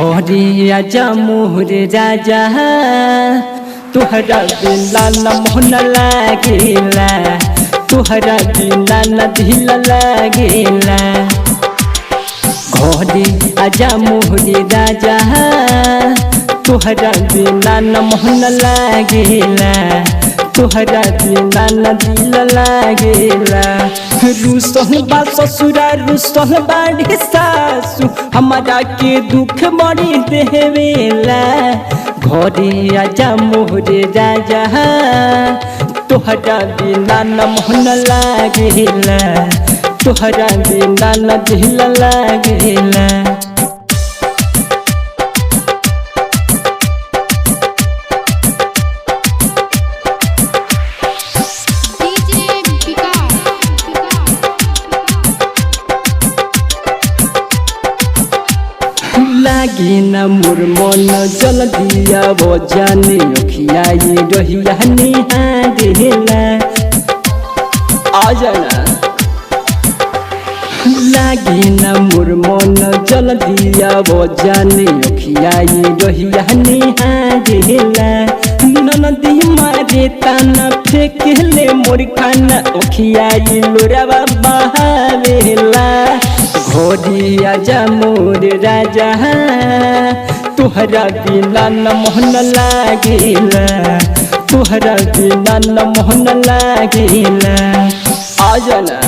घरे आजा मोर राजा तोहरा बिना न मोहन लागेला तोहरा बिना न दिल लागेला घरे आजा मोर राजा तोहरा बिना न मोहन लागेला तोहरा बिना न दिल लागेला रुसल बा ससुरा रुसल बाड़ी सासु हमारा के दुख बड़ी देवेला घरे आजा मोर राजा तोहरा बिना न मोहन लागेला तोहरा बिना न दिल लागेला लागे न मोर मन जल दिया वो जाने अखिया ये रहिया निहारेला आ जाना लागे न मोर मन जल दिया वो जाने अखिया ये रहिया निहारेला ननदी मारे ताना फेंकेले मोर खाना अखिया ये लोरावा बहावेला घरे आजा मोर राजा तोहरा बिना न मोहन लागेला तोहरा बिना न मोहन लागेला आ जाना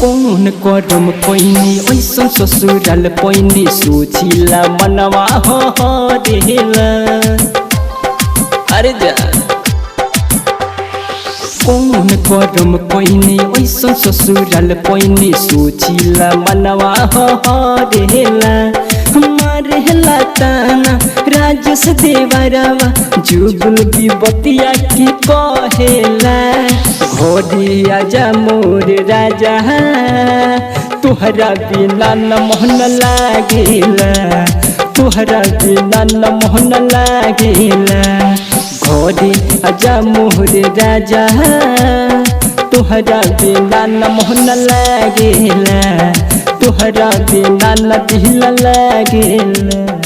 कौन करम पैनी ऐसन ससुराल पैनी सोचिला मनवा हरेला अरे जा कौन करम पैनी ऐसन ससुराल पैनी सोचिला मनवा हरेला मारेला ताना राजस देवरवा जुगुल विपतिया की कहेला घरे आजा मोर राजा तोहरा बिना न मोहन लागेला तोहरा बिना न मोहन लागेला घरे आजा मोर राजा तोहरा बिना न मोहन लागेला तोहरा बिना न दिल लागेला।